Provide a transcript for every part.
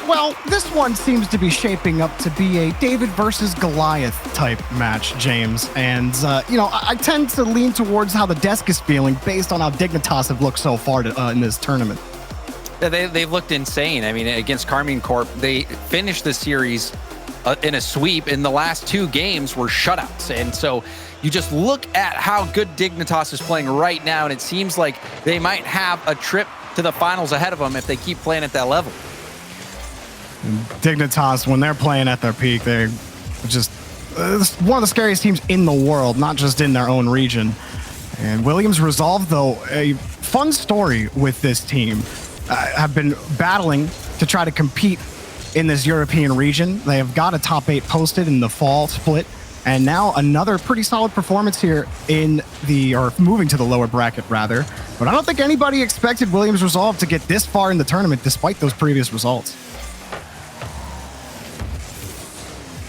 Well, this one seems to be shaping up to be a David versus Goliath type match, James. And, I tend to lean towards how the desk is feeling based on how Dignitas have looked so far in this tournament. Yeah, they've looked insane. I mean, against Carmine Corp, they finished the series in a sweep. In the last 2 games were shutouts. And so you just look at how good Dignitas is playing right now, and it seems like they might have a trip to the finals ahead of them if they keep playing at that level. Dignitas, when they're playing at their peak, they're just one of the scariest teams in the world, not just in their own region. And Williams Resolve, though, a fun story with this team, have been battling to try to compete in this European region. They have got a top 8 posted in the fall split, and now another pretty solid performance here moving to the lower bracket, rather. But I don't think anybody expected Williams Resolve to get this far in the tournament despite those previous results.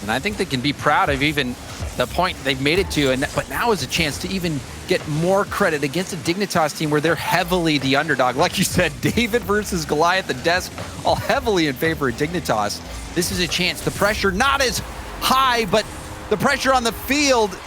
And I think they can be proud of even the point they've made it to, but now is a chance to even get more credit against a Dignitas team where they're heavily the underdog. Like you said, David versus Goliath, the desk, all heavily in favor of Dignitas. This is a chance. The pressure not as high, but the pressure on the field,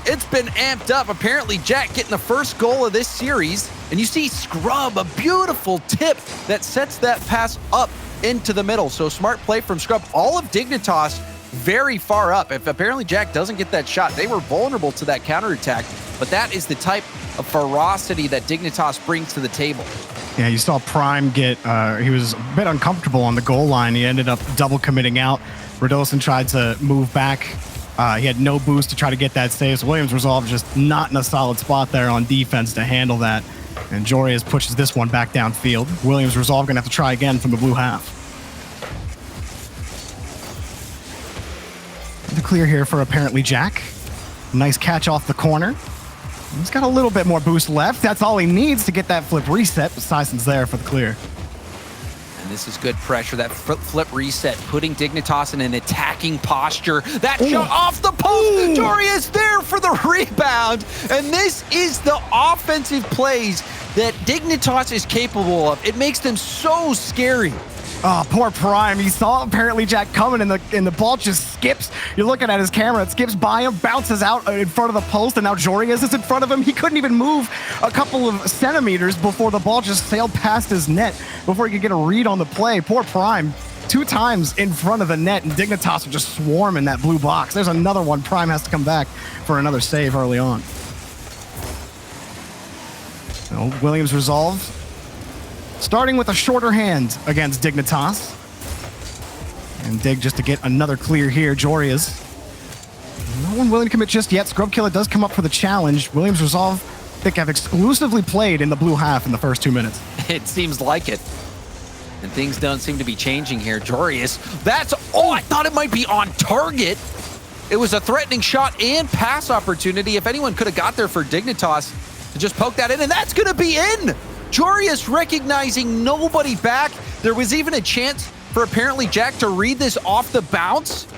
it's been amped up. Apparently, Jack getting the first goal of this series, and you see Scrub, a beautiful tip that sets that pass up into the middle. So smart play from Scrub. All of Dignitas very far up. If apparently Jack doesn't get that shot, they were vulnerable to that counterattack, but that is the type of ferocity that Dignitas brings to the table. Yeah, you saw Prime get, he was a bit uncomfortable on the goal line. He ended up double committing out. Radosin tried to move back. He had no boost to try to get that save. So Williams Resolve just not in a solid spot there on defense to handle that. And Jorias pushes this one back downfield. Williams Resolve gonna have to try again from the blue half. The clear here for apparently Jack. Nice catch off the corner. He's got a little bit more boost left. That's all he needs to get that flip reset, but Sison's there for the clear. And this is good pressure. That flip reset, putting Dignitas in an attacking posture. That shot off the post. Jorias there for the rebound. And this is the offensive plays that Dignitas is capable of. It makes them so scary. Oh, poor Prime. He saw apparently Jack coming, and the ball just skips. You're looking at his camera. It skips by him, bounces out in front of the post, and now Jorias is in front of him. He couldn't even move a couple of centimeters before the ball just sailed past his net before he could get a read on the play. Poor Prime. 2 times in front of the net, and Dignitas are just swarming that blue box. There's another one. Prime has to come back for another save early on. So Williams Resolve starting with a shorter hand against Dignitas. And Dig just to get another clear here. Jorias. No one willing to commit just yet. Scrub Killer does come up for the challenge. Williams Resolve, I think, have exclusively played in the blue half in the first 2 minutes. It seems like it. And things don't seem to be changing here. Jorias, I thought it might be on target. It was a threatening shot and pass opportunity. If anyone could have got there for Dignitas to just poke that in, and that's going to be in. Jorias recognizing nobody back. There was even a chance for apparently Jack to read this off the bounce.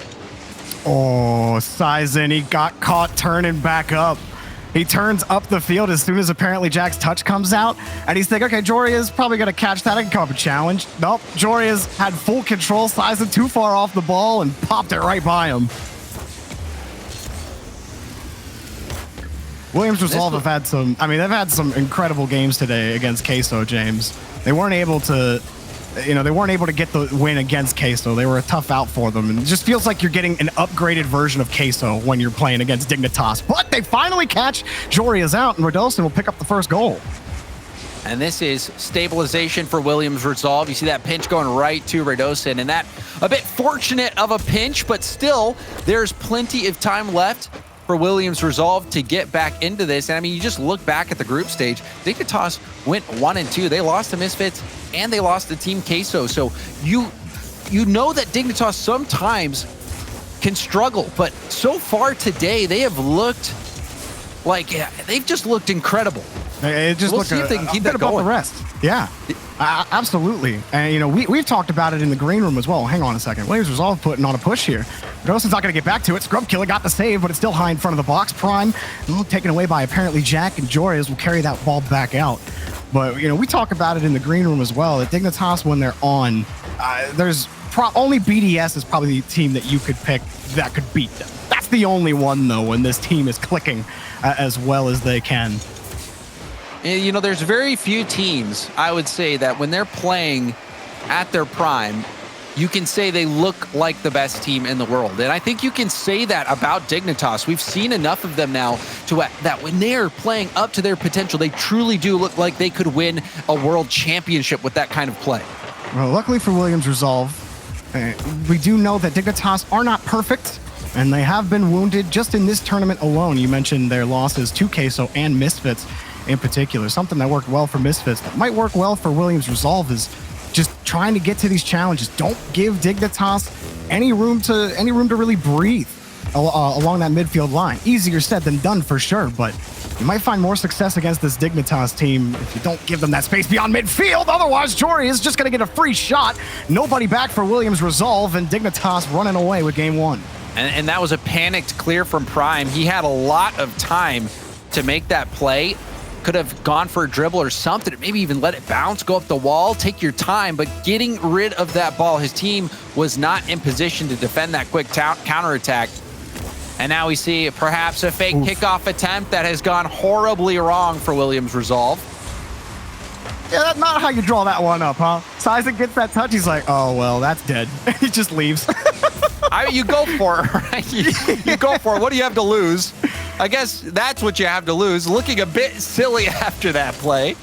Oh, Sison, he got caught turning back up. He turns up the field as soon as apparently Jack's touch comes out, and he's thinking, okay, Jorias probably going to catch that. I can come up with a challenge. Nope, Jorias had full control. Sison too far off the ball and popped it right by him. Williams Resolve have had they've had some incredible games today against Queso, James. They weren't able to, get the win against Queso. They were a tough out for them. And it just feels like you're getting an upgraded version of Queso when you're playing against Dignitas. But they finally catch Jorias out, and Radosin will pick up the first goal. And this is stabilization for Williams Resolve. You see that pinch going right to Radosin, and that a bit fortunate of a pinch, but still, there's plenty of time left for Williams Resolve to get back into this. And I mean, you just look back at the group stage, Dignitas went 1-2. They lost to Misfits and they lost to Team Queso. So you know that Dignitas sometimes can struggle, but so far today, they have looked like, they've just looked incredible. It just we'll see if they can keep that going. The rest. Yeah, absolutely. And, we've talked about it in the green room as well. Hang on a second. Williams Resolve putting on a push here. Radosin's not going to get back to it. Scrub Killer got the save, but it's still high in front of the box. Prime, taken away by apparently Jack, and Jorias will carry that ball back out. But, we talk about it in the green room as well. At Dignitas, when they're on, there's only BDS is probably the team that you could pick that could beat them. That's the only one, though, when this team is clicking as well as they can. You know, there's very few teams, I would say, that when they're playing at their prime, you can say they look like the best team in the world. And I think you can say that about Dignitas. We've seen enough of them now to that when they're playing up to their potential, they truly do look like they could win a world championship with that kind of play. Well, luckily for Williams Resolve, we do know that Dignitas are not perfect, and they have been wounded just in this tournament alone. You mentioned their losses to Queso and Misfits in particular. Something that worked well for Misfits that might work well for Williams Resolve is just trying to get to these challenges. Don't give Dignitas any room to really breathe along that midfield line. Easier said than done for sure, but you might find more success against this Dignitas team if you don't give them that space beyond midfield. Otherwise, Jory is just going to get a free shot. Nobody back for Williams Resolve, and Dignitas running away with game one. And that was a panicked clear from Prime. He had a lot of time to make that play. Could have gone for a dribble or something, maybe even let it bounce, go up the wall, take your time, but getting rid of that ball, his team was not in position to defend that quick counterattack. And now we see perhaps a fake kickoff attempt that has gone horribly wrong for Williams Resolve. Yeah, that's not how you draw that one up, huh? Sizen gets that touch, he's like, oh, well, that's dead. He just leaves. You go for it, right? You go for it. What do you have to lose? I guess that's what you have to lose. Looking a bit silly after that play.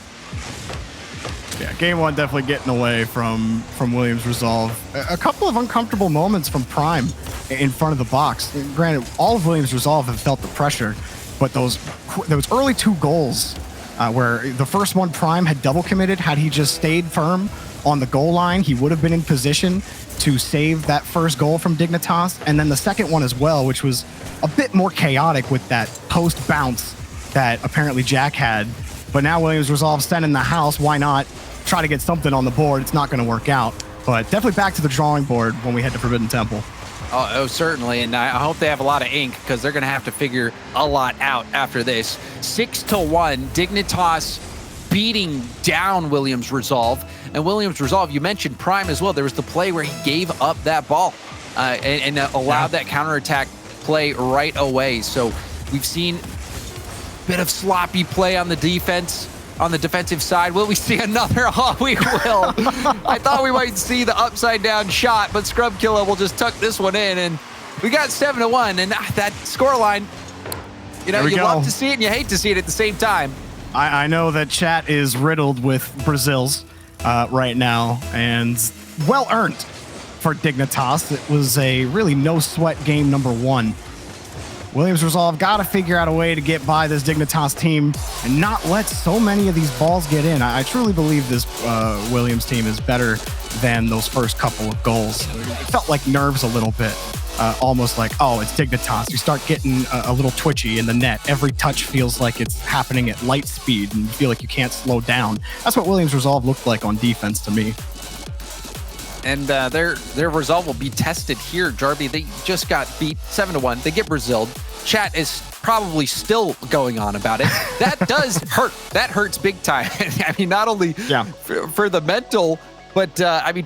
Yeah, game one definitely getting away from Williams Resolve. A couple of uncomfortable moments from Prime in front of the box. Granted, all of Williams Resolve have felt the pressure, but those early 2 goals where the first one Prime had double committed, had he just stayed firm on the goal line, he would have been in position to save that first goal from Dignitas. And then the second one as well, which was a bit more chaotic with that post bounce that apparently Jack had. But now Williams Resolve sent in the house. Why not try to get something on the board? It's not going to work out. But definitely back to the drawing board when we head to Forbidden Temple. Oh, certainly. And I hope they have a lot of ink because they're going to have to figure a lot out after this. 6-1, Dignitas beating down Williams Resolve. And Williams Resolve, you mentioned Prime as well. There was the play where he gave up that ball and allowed that counterattack play right away. So we've seen a bit of sloppy play on the defense, on the defensive side. Will we see another? Oh, we will. I thought we might see the upside down shot, but Scrub Killa will just tuck this one in. And we got 7-1. And that scoreline, you love to see it and you hate to see it at the same time. I know that chat is riddled with Brazils right now, and well earned for Dignitas. It was a really no sweat game number 1. Williams Resolve got to figure out a way to get by this Dignitas team and not let so many of these balls get in. I truly believe this Williams team is better than those first couple of goals. It felt like nerves a little bit. Almost like, oh, it's Dignitas. You start getting a little twitchy in the net. Every touch feels like it's happening at light speed and you feel like you can't slow down. That's what Williams Resolve looked like on defense to me. And their resolve will be tested here, Jarby. They just got beat 7-1. They get Braziled. Chat is probably still going on about it. That does hurt. That hurts big time. I mean, not only for the mental, but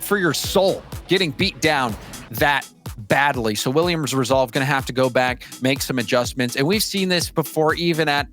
for your soul, getting beat down that badly. So Williams Resolve going to have to go back, make some adjustments. And we've seen this before, even at,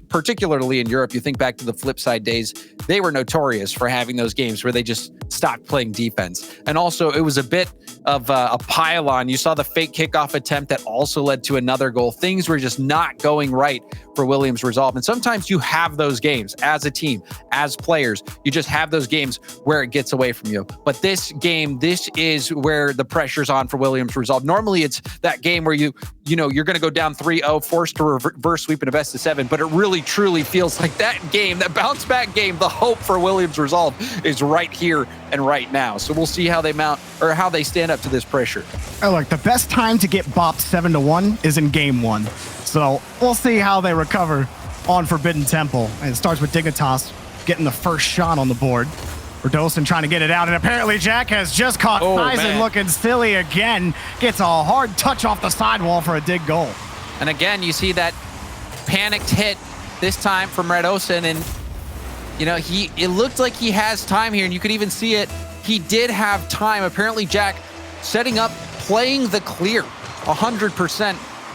particularly in Europe. You think back to the Flipside days, they were notorious for having those games where they just stopped playing defense. And also it was a bit of a pile-on. You saw the fake kickoff attempt that also led to another goal. Things were just not going right for Williams Resolve. And sometimes you have those games as a team, as players. You just have those games where it gets away from you. But this game, this is where the pressure's on for Williams Resolve. Normally it's that game where you're going to go down 3-0, forced to reverse sweep in a best of 7, but it really truly feels like that game, that bounce back game, the hope for Williams Resolve is right here and right now. So we'll see how they mount or how they stand up to this pressure. Oh, look, the best time to get bopped 7-1 is in game 1. So we'll see how they recover on Forbidden Temple. And it starts with Dignitas getting the first shot on the board. Verdosen trying to get it out, and apparently Jack has just caught Sizen looking silly again. Gets a hard touch off the sidewall for a dig goal. And again, you see that panicked hit this time from Verdosen, and it looked like he has time here, and you could even see it. He did have time. Apparently Jack setting up, playing the clear 100%,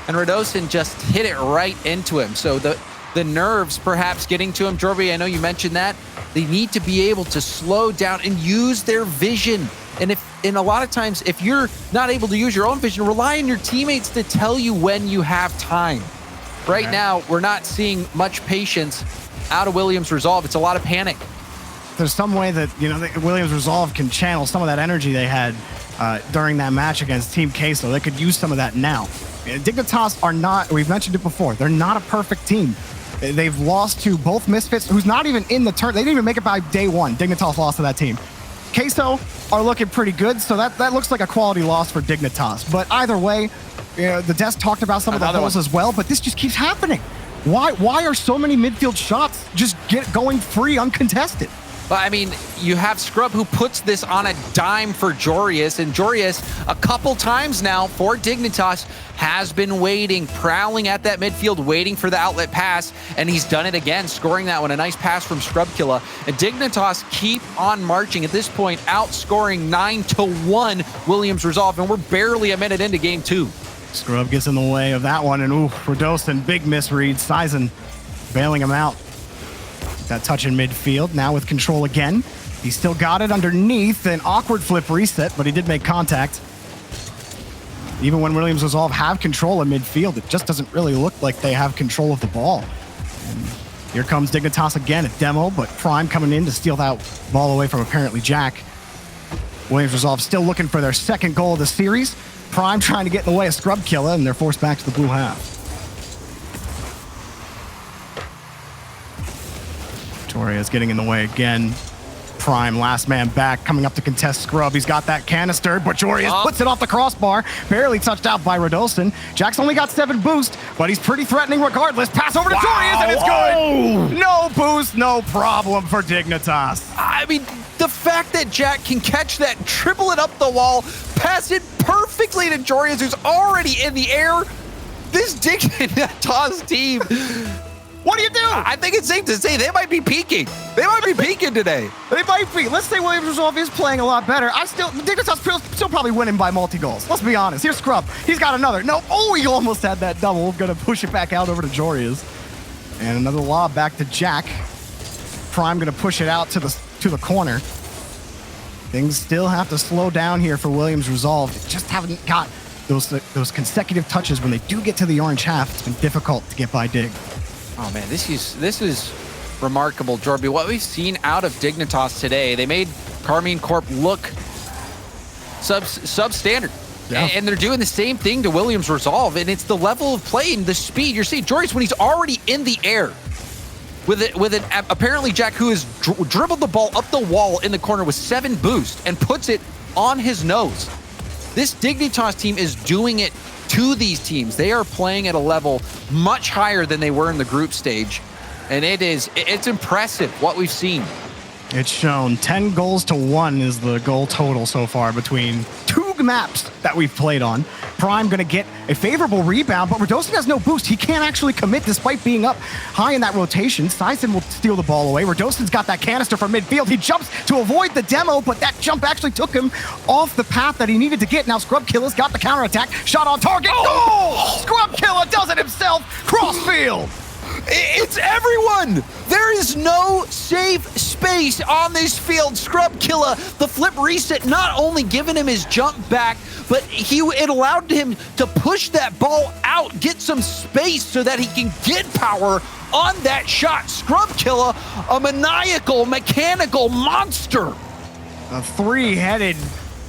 and Radosin just hit it right into him. So the nerves perhaps getting to him. Jorby, I know you mentioned that. They need to be able to slow down and use their vision. And a lot of times, if you're not able to use your own vision, rely on your teammates to tell you when you have time. Right now, we're not seeing much patience out of Williams Resolve. It's a lot of panic. There's some way that, Williams Resolve can channel some of that energy they had during that match against Team Queso. They could use some of that now. Dignitas are not, we've mentioned it before, they're not a perfect team. They've lost to both Misfits, who's not even in the turn. They didn't even make it by day one. Dignitas lost to that team. Queso are looking pretty good, so that looks like a quality loss for Dignitas. But either way, the desk talked about some of the holes as well, but this just keeps happening. Why are so many midfield shots just going free uncontested? But I mean, you have Scrub who puts this on a dime for Jorius, and Jorius a couple times now for Dignitas has been waiting, prowling at that midfield, waiting for the outlet pass, and he's done it again, scoring that one. A nice pass from Scrubkilla. And Dignitas keep on marching at this point, outscoring 9-1 Williams Resolve, and we're barely a minute into game 2. Scrub gets in the way of that one, and Radosin, big misread. Sizen bailing him out. That touch in midfield, now with control again. He still got it underneath, an awkward flip reset, but he did make contact. Even when Williams Resolve have control in midfield, it just doesn't really look like they have control of the ball. And here comes Dignitas again at demo, but Prime coming in to steal that ball away from apparently Jack. Williams Resolve still looking for their second goal of the series. Prime trying to get in the way of Scrubkilla, and they're forced back to the blue half. Toria's getting in the way again. Prime, last man back, coming up to contest Scrub. He's got that canister, but Jorius puts it off the crossbar. Barely touched out by Radosin. Jack's only got 7 boost, but he's pretty threatening regardless. Pass over to Jorius, and it's good. No boost, no problem for Dignitas. I mean, the fact that Jack can catch that, dribble it up the wall, pass it perfectly to Jorius, who's already in the air. This Dignitas team... What do you do? I think it's safe to say they might be peaking. They might be peaking today. They might be. Let's say Williams Resolve is playing a lot better. Dignitas still probably winning by multi-goals. Let's be honest. Here's Scrub. He's got another. No, he almost had that double. Gonna push it back out over to Jorius. And another lob back to Jack. Prime gonna push it out to the corner. Things still have to slow down here for Williams Resolve. They just haven't got those consecutive touches. When they do get to the orange half, it's been difficult to get by Dig. Oh man, this is remarkable, Jorby. What we've seen out of Dignitas today, they made Carmine Corp look substandard. Yeah. And they're doing the same thing to Williams Resolve, and it's the level of play and the speed. You're seeing Jorius when he's already in the air with an apparently Jack who has dribbled the ball up the wall in the corner with 7 boost and puts it on his nose. This Dignitas team is doing it to these teams. They are playing at a level much higher than they were in the group stage, and it's impressive what we've seen. It's shown. 10 goals to 1 is the goal total so far between 2 maps that we've played on. Prime gonna get a favorable rebound, but Radosin has no boost. He can't actually commit despite being up high in that rotation. Sizen will steal the ball away. Radosin's got that canister from midfield. He jumps to avoid the demo, but that jump actually took him off the path that he needed to get. Now Scrubkilla's got the counterattack. Shot on target. Oh! Scrubkilla does it himself. Crossfield. It's everyone! There is no safe space on this field. Scrubkilla, the flip reset, not only giving him his jump back, but it allowed him to push that ball out, get some space so that he can get power on that shot. Scrubkilla, a maniacal, mechanical monster. A 3-headed,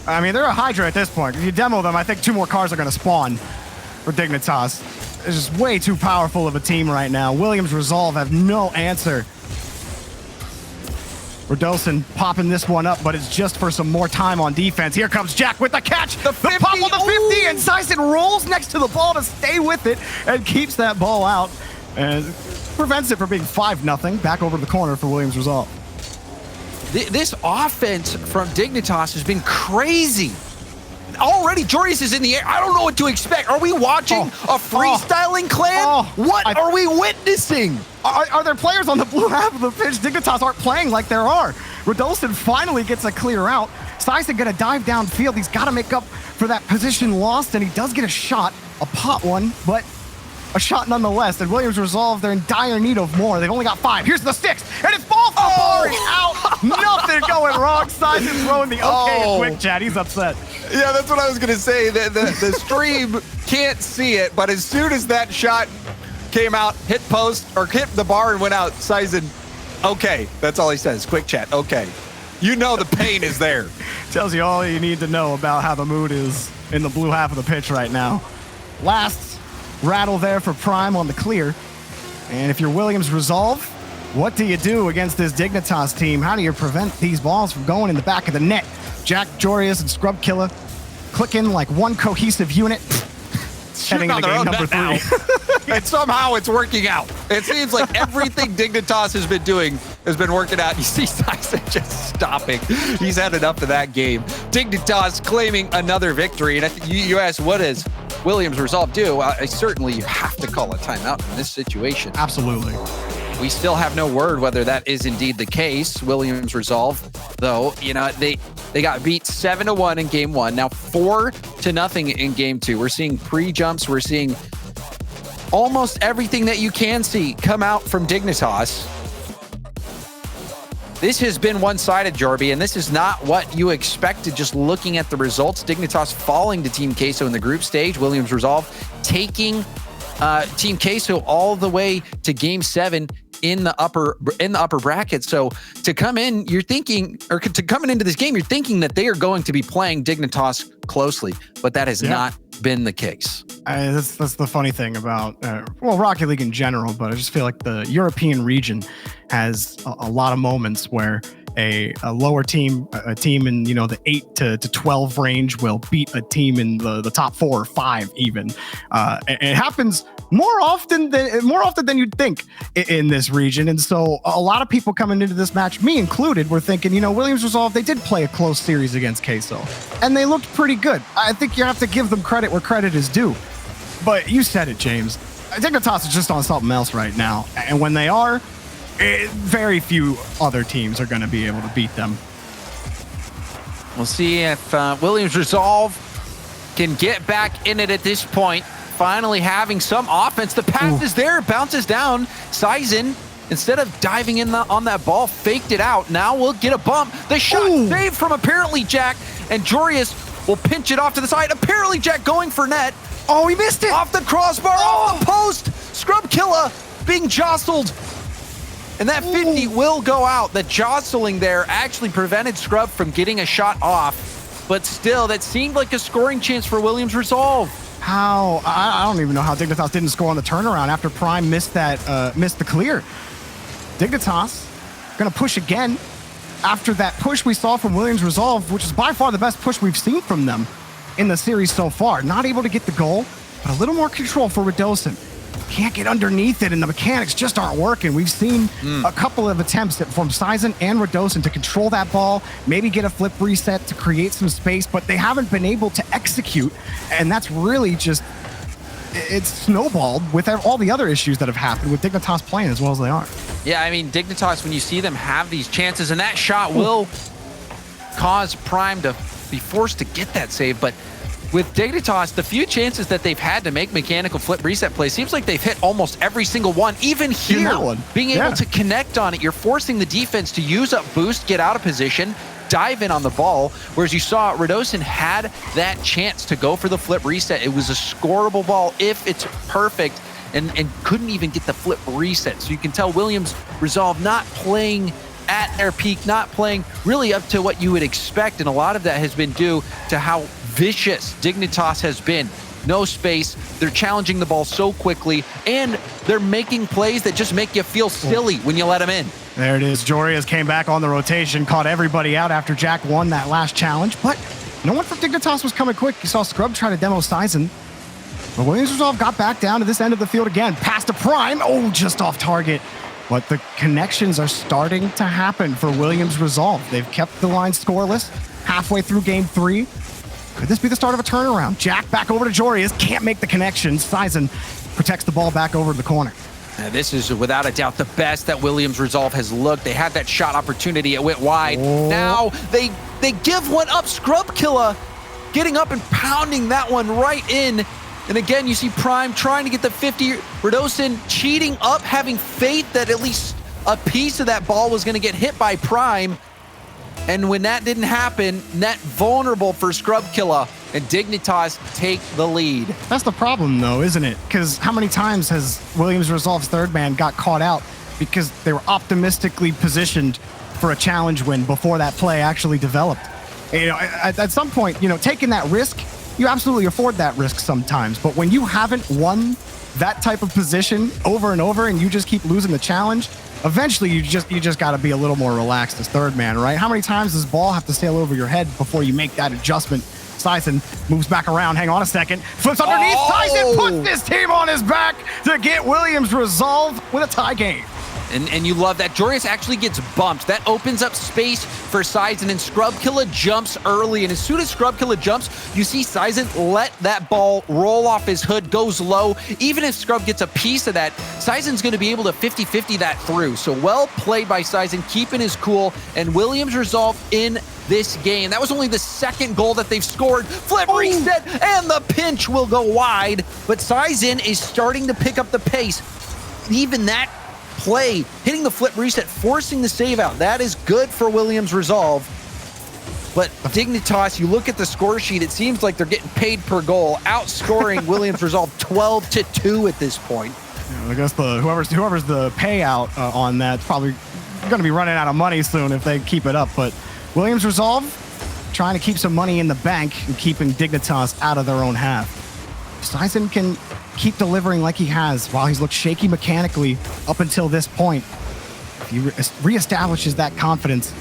I mean, they're a Hydra at this point. If you demo them, I think 2 more cars are going to spawn for Dignitas. It's just way too powerful of a team right now. Williams Resolve have no answer. Radosin popping this one up, but it's just for some more time on defense. Here comes Jack with the catch. The 50. The pop on the 50, and Sizen rolls next to the ball to stay with it and keeps that ball out and prevents it from being 5-0. Back over to the corner for Williams Resolve. This offense from Dignitas has been crazy. Already, Jorius is in the air. I don't know what to expect. Are we watching a freestyling clan? What are we witnessing? Are there players on the blue half of the pitch? Dignitas aren't playing like there are. Rodolson finally gets a clear out. Sizen gonna dive downfield. He's got to make up for that position lost, and he does get a shot, a pot one, but a shot nonetheless. And Williams Resolve, they're in dire need of more. They've only got 5. Here's the 6th, and it's ball for Bari out. Nothing going wrong. Sizen throwing the okay to quick chat. He's upset. Yeah, that's what I was gonna say. The stream can't see it, but as soon as that shot came out, hit post or hit the bar and went out, Sizen, okay. That's all he says. Quick chat. Okay. You know the pain is there. Tells you all you need to know about how the mood is in the blue half of the pitch right now. Last rattle there for Prime on the clear. And if you're Williams Resolve, what do you do against this Dignitas team? How do you prevent these balls from going in the back of the net? Jack, Jorius, and Scrub Killer clicking like one cohesive unit. Heading into game number 3. And somehow it's working out. It seems like everything Dignitas has been doing has been working out. You see Sizen just stopping. He's had enough of that game. Dignitas claiming another victory. And I think you asked, what does Williams Resolve do? Certainly you have to call a timeout in this situation. Absolutely. We still have no word whether that is indeed the case. Williams Resolve, though, you know, they got beat 7-1 in game 1. Now 4-0 in game 2. We're seeing pre-jumps. We're seeing almost everything that you can see come out from Dignitas. This has been one-sided, Jorby, and this is not what you expected just looking at the results. Dignitas falling to Team Queso in the group stage. Williams Resolve taking Team Queso all the way to game 7 in the upper bracket. So to come in, you're thinking, or to coming into this game, you're thinking that they are going to be playing Dignitas closely, but that has not been the case. That's the funny thing about, well, Rocket League in general, but I just feel like the European region has a lot of moments where a lower team, a team in, you know, the 8 to 12 range will beat a team in the top 4 or 5 even. It happens more often than you'd think in this region. And so a lot of people coming into this match, me included, were thinking, you know, Williams Resolve, they did play a close series against Queso, and they looked pretty good. I think you have to give them credit where credit is due. But you said it, James. Dignitas is just on something else right now. And when they are, very few other teams are going to be able to beat them. We'll see if Williams Resolve can get back in it at this point. Finally having some offense. The pass is there, bounces down. Sizen, instead of diving in on that ball, faked it out. Now we'll get a bump. The shot saved from apparently Jack, and Jorius will pinch it off to the side. Apparently Jack going for net. Oh, he missed it! Off the crossbar, off the post! Scrub Killa being jostled. And that 50 will go out. The jostling there actually prevented Scrub from getting a shot off. But still, that seemed like a scoring chance for Williams Resolve. How? I don't even know how Dignitas didn't score on the turnaround after Prime missed the clear. Dignitas gonna push again after that push we saw from Williams Resolve, which is by far the best push we've seen from them in the series so far. Not able to get the goal, but a little more control for Rodolson. Can't get underneath it, and the mechanics just aren't working. We've seen a couple of attempts from Sizen and Rodolson to control that ball, maybe get a flip reset to create some space, but they haven't been able to execute, and that's really just, it's snowballed with all the other issues that have happened with Dignitas playing as well as they are. Yeah, I mean, Dignitas, when you see them have these chances, and that shot will cause Prime to be forced to get that save, but with Dignitas, the few chances that they've had to make mechanical flip reset plays, seems like they've hit almost every single one. Even here, being able to connect on it, you're forcing the defense to use up boost, get out of position, dive in on the ball, whereas you saw Rodolson had that chance to go for the flip reset. It was a scoreable ball if it's perfect, and couldn't even get the flip reset. So you can tell Williams Resolve not playing at their peak, not playing really up to what you would expect, and a lot of that has been due to how vicious Dignitas has been. No space, they're challenging the ball so quickly, and they're making plays that just make you feel silly when you let them in. There it is. Jorius came back on the rotation, caught everybody out after Jack won that last challenge, but no one from Dignitas was coming quick. You saw Scrub try to demo Sizen, but Williams Resolve got back down to this end of the field again. Past a Prime, just off target. But the connections are starting to happen for Williams Resolve. They've kept the line scoreless halfway through game 3. Could this be the start of a turnaround? Jack back over to Jorius, can't make the connection. Sizen protects the ball back over the corner. This is without a doubt the best that Williams Resolve has looked. They had that shot opportunity. It went wide. Oh. Now they give one up. Scrub Killa getting up and pounding that one right in. And again, you see Prime trying to get the 50. Radosin cheating up, having faith that at least a piece of that ball was going to get hit by Prime. And when that didn't happen, net vulnerable for Scrub Killa, and Dignitas take the lead. That's the problem, though, isn't it? Because how many times has Williams Resolve's third man got caught out because they were optimistically positioned for a challenge win before that play actually developed? You know, at some point, you know, taking that risk, you absolutely afford that risk sometimes. But when you haven't won that type of position over and over, and you just keep losing the challenge, eventually you just got to be a little more relaxed as third man, right? How many times does ball have to sail over your head before you make that adjustment? Tyson moves back around. Hang on a second. Flips underneath. Oh! Tyson puts this team on his back to get Williams Resolve with a tie game. And you love that. Jorius actually gets bumped. That opens up space for Sizen, and Scrub Killa jumps early. And as soon as Scrub Killa jumps, you see Sizen let that ball roll off his hood, goes low. Even if Scrub gets a piece of that, Sizen's going to be able to 50-50 that through. So well played by Sizen, keeping his cool. And Williams Resolve in this game. That was only the second goal that they've scored. Flip reset, and the pinch will go wide. But Sizen is starting to pick up the pace. Even that play, hitting the flip reset, forcing the save out. That is good for Williams Resolve. But Dignitas, you look at the score sheet, it seems like they're getting paid per goal, outscoring Williams Resolve 12-2 at this point. Yeah, I guess whoever's the payout on that's probably going to be running out of money soon if they keep it up. But Williams Resolve trying to keep some money in the bank and keeping Dignitas out of their own half. Sizen can keep delivering like he has while he's looked shaky mechanically up until this point. If he reestablishes that confidence,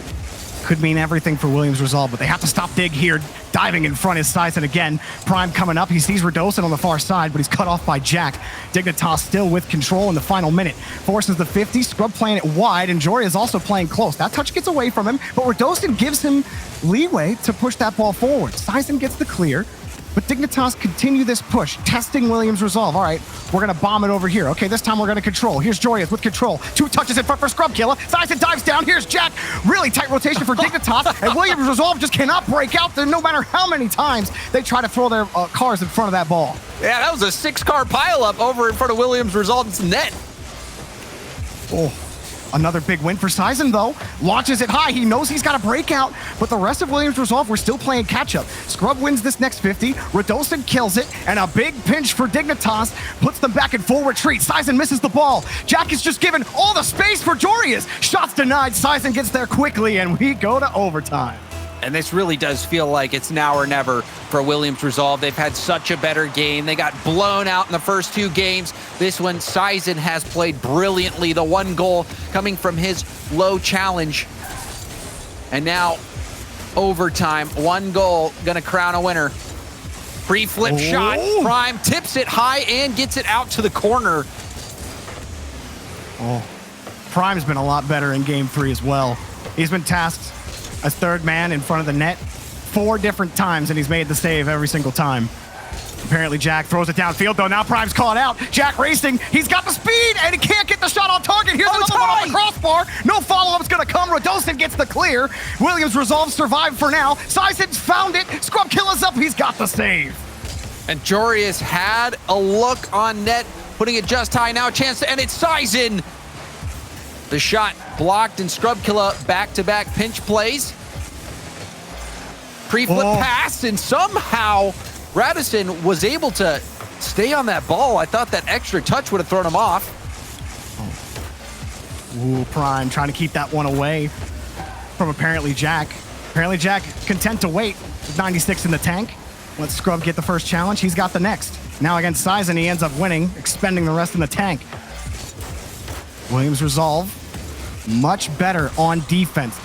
could mean everything for Williams Resolve, but they have to stop Dig here. Diving in front is Sizen again. Prime coming up. He sees Radosin on the far side, but he's cut off by Jack. Dignitas still with control in the final minute. Forces the 50. Scrub playing it wide, and Jory is also playing close. That touch gets away from him, but Radosin gives him leeway to push that ball forward. Sizen gets the clear, but Dignitas continue this push, testing Williams Resolve. All right, we're going to bomb it over here. Okay, this time we're going to control. Here's Joyous with control. 2 touches in front for Scrub Killa. Sizen dives down. Here's Jack. Really tight rotation for Dignitas, and Williams Resolve just cannot break out there no matter how many times they try to throw their cars in front of that ball. Yeah, that was a 6-car pileup over in front of Williams Resolve's net. Oh. Another big win for Sizen, though. Launches it high. He knows he's got a breakout, but the rest of Williams Resolve, we're still playing catch-up. Scrub wins this next 50. Radosin kills it, and a big pinch for Dignitas puts them back in full retreat. Sizen misses the ball. Jack is just given all the space for Jorius. Shots denied. Sizen gets there quickly, and we go to overtime. And this really does feel like it's now or never for Williams Resolve. They've had such a better game. They got blown out in the first 2 games. This one, Sizen has played brilliantly. The 1 goal coming from his low challenge. And now, overtime. 1 goal, gonna crown a winner. Pre-flip shot. Prime tips it high and gets it out to the corner. Oh, Prime's been a lot better in game 3 as well. He's been tasked as third man in front of the net 4 different times, and he's made the save every single time. Apparently Jack throws it downfield, though. Now Prime's caught out. Jack racing. He's got the speed, and he can't get the shot on target. Here's another one on the crossbar. No follow-up's going to come. Radosin gets the clear. Williams Resolve survived for now. Sizen's found it. Scrub Killa's up. He's got the save. And Jorius had a look on net, putting it just high. Now a chance to end it. Sizen. The shot blocked, and Scrub Killa back-to-back pinch plays. Pre-flip pass, and somehow Radosin was able to stay on that ball. I thought that extra touch would have thrown him off. Ooh, Prime trying to keep that one away from apparently Jack. Apparently Jack content to wait with 96 in the tank. Let Scrub get the first challenge. He's got the next. Now against Sizen, he ends up winning, expending the rest in the tank. Williams Resolve, much better on defense.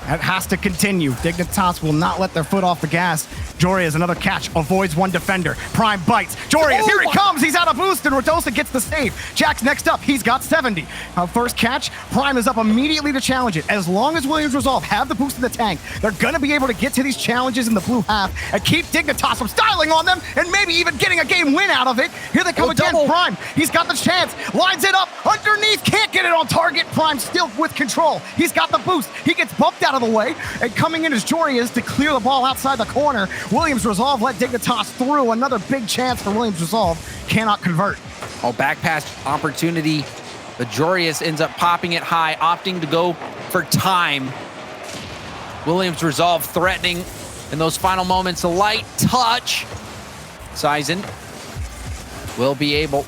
That has to continue. Dignitas will not let their foot off the gas Jorius, another catch, avoids one defender. Prime bites. Jorius, here he comes. He's out of boost, and Radosa gets the save. Jack's next up. He's got 70. First catch, Prime is up immediately to challenge it. As long as Williams Resolve have the boost in the tank, they're going to be able to get to these challenges in the blue half and keep Dignitas from styling on them and maybe even getting a game win out of it. Here they come again. Double. Prime, he's got the chance. Lines it up underneath. Can't get it on target. Prime still with control. He's got the boost. He gets bumped out of the way. And coming in is Jorius to clear the ball outside the corner. Williams Resolve let Dignitas through. Another big chance for Williams Resolve. Cannot convert. Oh, back pass opportunity. But Jorius ends up popping it high, opting to go for time. Williams Resolve threatening in those final moments. A light touch. Sizen will be able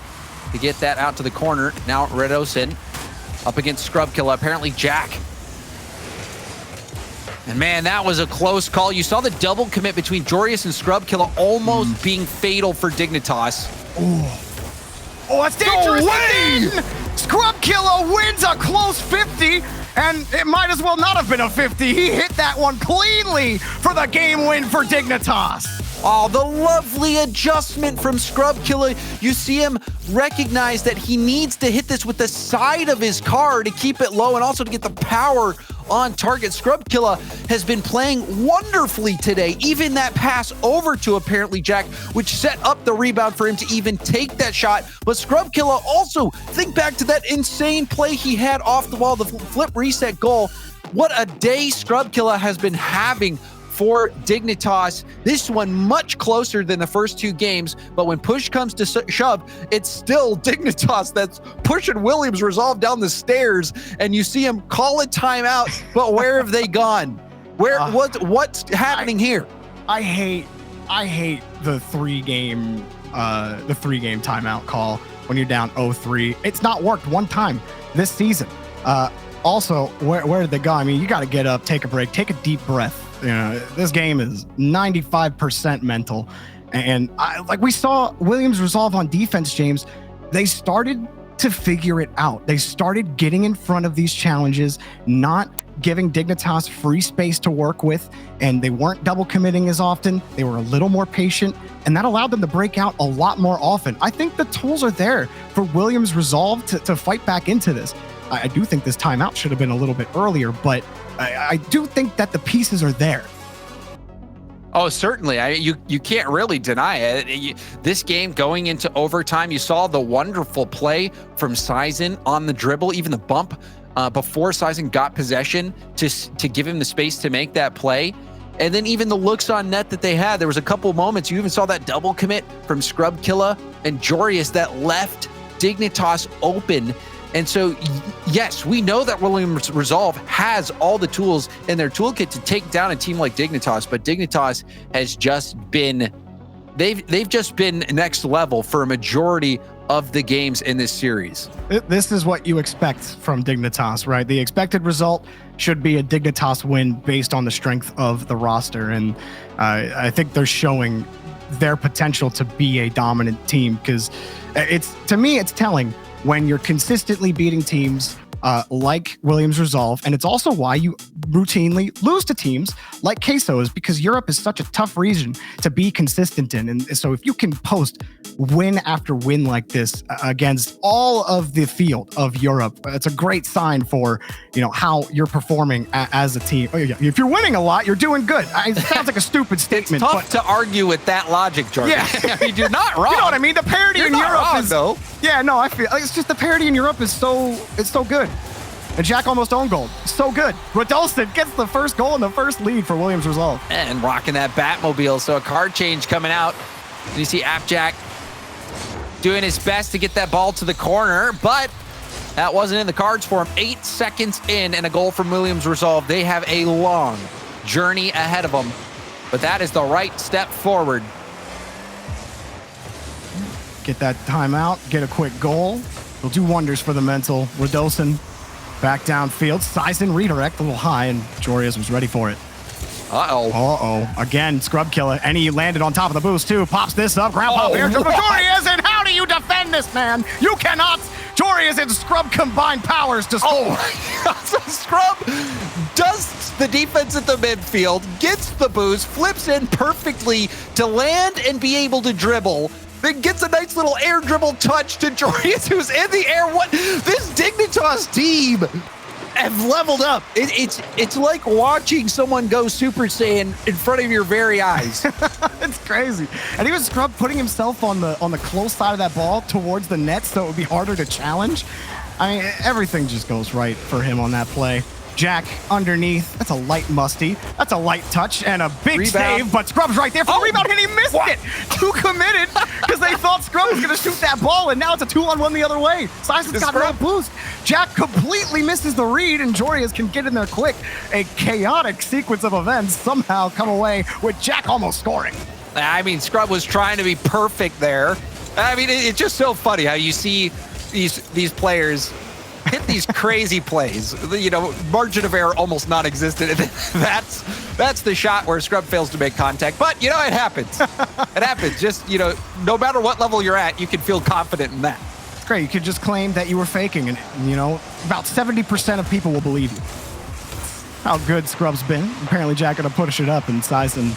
to get that out to the corner. Now Redosin up against Scrubkilla. Apparently Jack. And man, that was a close call. You saw the double commit between Jorius and Scrubkilla almost being fatal for Dignitas. Oh, that's dangerous. Scrubkilla wins a close 50, and it might as well not have been a 50. He hit that one cleanly for the game win for Dignitas. Oh, the lovely adjustment from Scrubkilla. You see him recognize that he needs to hit this with the side of his car to keep it low and also to get the power on target. Scrubkilla has been playing wonderfully today. Even that pass over to apparently Jack, which set up the rebound for him to even take that shot. But Scrubkilla also, think back to that insane play he had off the wall, the flip reset goal. What a day Scrubkilla has been having for Dignitas. This one much closer than the first two games, but when push comes to shove, it's still Dignitas that's pushing Williams Resolve down the stairs, and you see him call a timeout, but where have they gone? What's happening here? I hate the three-game timeout call when you're down 0-3. It's not worked one time this season. Also, where did they go? I mean, you got to get up, take a break, take a deep breath. You know, this game is 95% mental. And like we saw Williams Resolve on defense, James, they started to figure it out. They started getting in front of these challenges, not giving Dignitas free space to work with, and they weren't double committing as often. They were a little more patient, and that allowed them to break out a lot more often. I think the tools are there for Williams Resolve to fight back into this. I do think this timeout should have been a little bit earlier, but I do think that the pieces are there. Oh, certainly. You can't really deny it. This game going into overtime, you saw the wonderful play from Sizen on the dribble, even the bump before Sizen got possession to give him the space to make that play. And then even the looks on net that they had, there was a couple moments. You even saw that double commit from Scrubkilla and Jorius that left Dignitas open. And so, yes, we know that Williams Resolve has all the tools in their toolkit to take down a team like Dignitas, but Dignitas has just been, they've just been next level for a majority of the games in this series. This is what you expect from Dignitas, right? The expected result should be a Dignitas win based on the strength of the roster. And I think they're showing their potential to be a dominant team, because to me, it's telling when you're consistently beating teams like Williams Resolve, and it's also why you routinely lose to teams like Queso, is because Europe is such a tough region to be consistent in. And so if you can post win after win like this against all of the field of Europe, it's a great sign for, how you're performing as a team. If you're winning a lot, you're doing good. It sounds like a stupid statement. It's tough to argue with that logic, Jordan. Yeah. I mean, you're not wrong. You know what I mean? The parity in Europe is though. Yeah, no, I feel it's just the parity in Europe is so good. And Jack almost owned goal. So good. Rodolfson gets the first goal and the first lead for Williams Resolve. And rocking that Batmobile. So a card change coming out. And you see Appjack doing his best to get that ball to the corner, but that wasn't in the cards for him. 8 seconds in and a goal from Williams Resolve. They have a long journey ahead of them, but that is the right step forward. Get that timeout, get a quick goal. It'll do wonders for the mental. Rodolfson back downfield. Sizen redirect a little high, and Jorius was ready for it. Again, Scrubkilla, and he landed on top of the boost too. Pops this up, ground pop air dribble. Jorius, and how do you defend this, man? You cannot. Jorius and Scrub combined powers to score. So Scrub does the defense at the midfield, gets the boost, flips in perfectly to land and be able to dribble, then gets a nice little air dribble touch to Jorius, who's in the air. What this Dignitas team have leveled up. It's like watching someone go Super Saiyan in front of your very eyes. It's crazy. And even Scrub putting himself on the close side of that ball towards the net so it would be harder to challenge. I mean, everything just goes right for him on that play. Jack underneath. That's a light musty. That's a light touch and a big Rebound. save, but Scrub's right there for the rebound, and he missed it. Too committed because they thought Scrub was going to shoot that ball, and now it's a 2-on-1 the other way. Sison's got no boost. Jack completely misses the read, and Jorius can get in there quick. A chaotic sequence of events somehow come away with Jack almost scoring. I mean, Scrub was trying to be perfect there. I mean, it's just so funny how you see these players hit these crazy plays. You know, margin of error almost non-existent. That's the shot where Scrub fails to make contact. But, you know, it happens. It happens. Just, you know, no matter what level you're at, you can feel confident in that. It's great. You could just claim that you were faking, and, you know, about 70% of people will believe you. How good Scrub's been. Apparently, Jack going to push it up, and Sison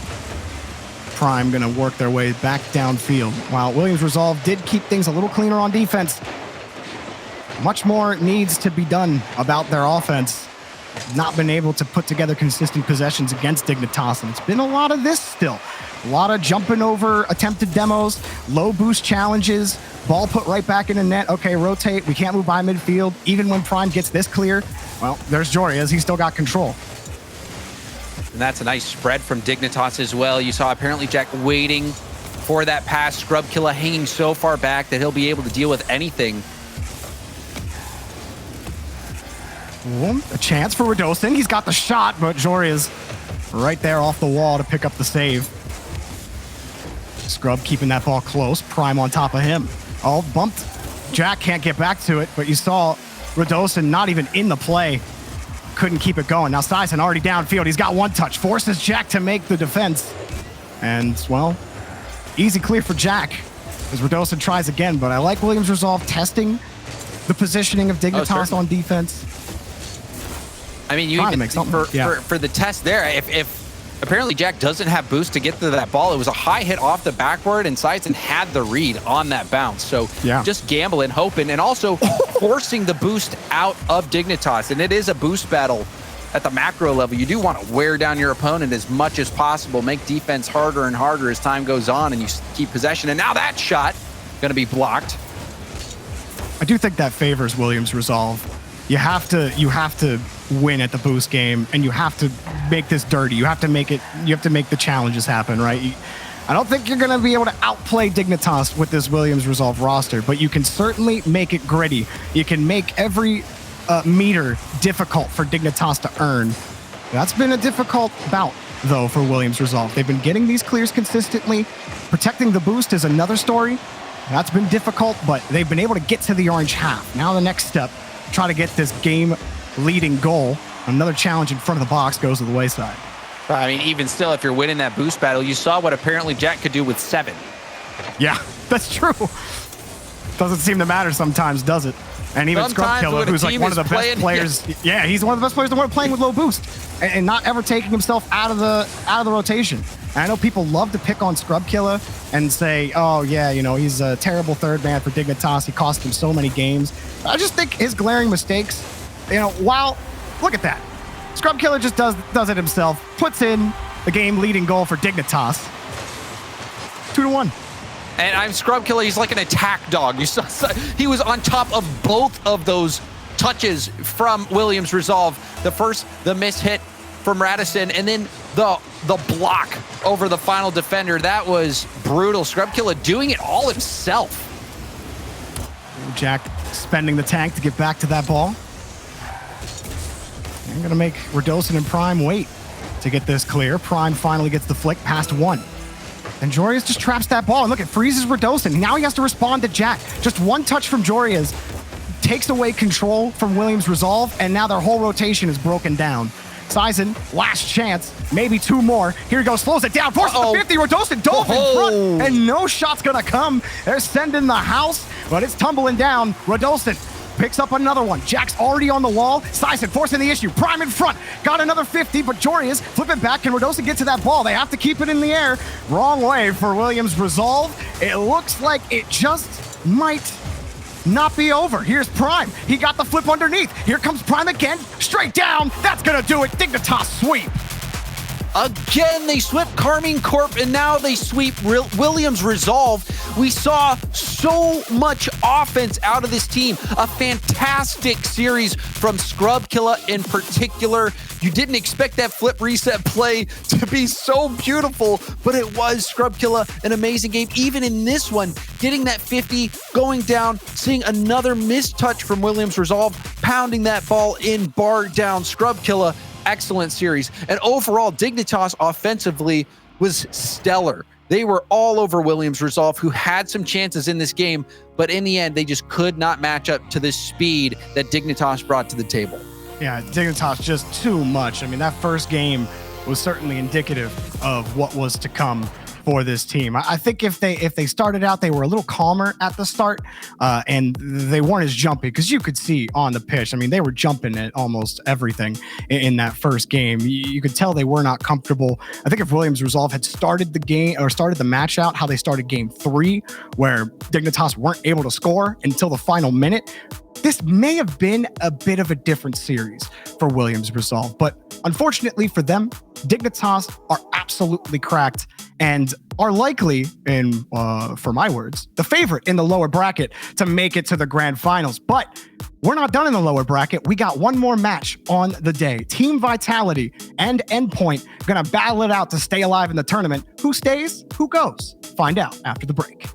Prime going to work their way back downfield. While Williams Resolve did keep things a little cleaner on defense, much more needs to be done about their offense. Not been able to put together consistent possessions against Dignitas, and it's been a lot of this still. A lot of jumping over attempted demos, low boost challenges, ball put right back in the net. Okay, rotate. We can't move by midfield. Even when Prime gets this clear, well, there's Jorius. He's still got control. And that's a nice spread from Dignitas as well. You saw apparently Jack waiting for that pass. Scrub Killa hanging so far back that he'll be able to deal with anything. A chance for Radosin. He's got the shot, but Jorius right there off the wall to pick up the save. Scrub keeping that ball close. Prime on top of him. Oh, bumped. Jack can't get back to it, but you saw Radosin not even in the play. Couldn't keep it going. Now Sison already downfield. He's got one touch. Forces Jack to make the defense. And, well, easy clear for Jack as Radosin tries again, but I like Williams Resolve testing the positioning of Dignitas on defense. I mean, you even for the test there, if apparently Jack doesn't have boost to get to that ball, it was a high hit off the backboard, and Sison had the read on that bounce. So just gambling, hoping, and also forcing the boost out of Dignitas. And it is a boost battle at the macro level. You do want to wear down your opponent as much as possible, make defense harder and harder as time goes on, and you keep possession. And now that shot going to be blocked. I do think that favors Williams Resolve. You have to win at the boost game, and you have to make this dirty. You have to make the challenges happen, right? I don't think you're going to be able to outplay Dignitas with this Williams Resolve roster, but you can certainly make it gritty. You can make every meter difficult for Dignitas to earn. That's been a difficult bout, though, for Williams Resolve. They've been getting these clears consistently. Protecting the boost is another story. That's been difficult, but they've been able to get to the orange half. Now the next step, try to get this game-leading goal. Another challenge in front of the box goes to the wayside. I mean, even still, if you're winning that boost battle, you saw what apparently Jack could do with 7. Yeah, that's true. Doesn't seem to matter sometimes, does it? And even Scrub Killa, who's like one of the best players. Yeah, he's one of the best players in the world playing with low boost and not ever taking himself out of the rotation. And I know people love to pick on Scrub Killa and say, oh, yeah, you know, he's a terrible third man for Dignitas. He cost him so many games. I just think his glaring mistakes, you know, look at that. Scrub Killa just does it himself, puts in the game-leading goal for Dignitas. 2-1. And I'm Scrub Killa. He's like an attack dog. You saw he was on top of both of those touches from Williams Resolve. The first, the miss hit from Radisson, and then the block over the final defender. That was brutal. Scrub Killa doing it all himself. Jack spending the tank to get back to that ball. I'm going to make Radosin and Prime wait to get this clear. Prime finally gets the flick past 1. And Jorius just traps that ball. And look, it freezes Radosin. Now he has to respond to Jack. Just one touch from Jorius takes away control from Williams Resolve, and now their whole rotation is broken down. Sison, last chance, maybe 2 more. Here he goes, slows it down, forces the 50. Radosin dove in front, and no shot's gonna come. They're sending the house, but it's tumbling down. Radosin picks up another one. Jack's already on the wall. Sison forcing the issue. Prime in front. Got another 50, but Jorius flip it back. Can Radosa get to that ball? They have to keep it in the air. Wrong way for Williams Resolve. It looks like it just might not be over. Here's Prime. He got the flip underneath. Here comes Prime again. Straight down. That's going to do it. Dignitas sweep. Again, they swept Carmine Corp, and now they sweep Williams Resolve. We saw so much offense out of this team. A fantastic series from Scrubkilla in particular. You didn't expect that flip reset play to be so beautiful, but it was. Scrubkilla, an amazing game. Even in this one, getting that 50, going down, seeing another missed touch from Williams Resolve, pounding that ball in, bar down. Scrubkilla, excellent series. And overall, Dignitas offensively was stellar. They were all over Williams Resolve, who had some chances in this game, but in the end, they just could not match up to the speed that Dignitas brought to the table. Yeah, Dignitas just too much. I mean, that first game was certainly indicative of what was to come for this team. I think if they started out, they were a little calmer at the start, and they weren't as jumpy, because you could see on the pitch. I mean, they were jumping at almost everything in that first game. You could tell they were not comfortable. I think if Williams Resolve had started the game, or started the match out how they started game 3, where Dignitas weren't able to score until the final minute, this may have been a bit of a different series for Williams Resolve. But unfortunately for them, Dignitas are absolutely cracked and are likely, for my words, the favorite in the lower bracket to make it to the grand finals. But we're not done in the lower bracket. We got one more match on the day. Team Vitality and Endpoint gonna battle it out to stay alive in the tournament. Who stays? Who goes? Find out after the break.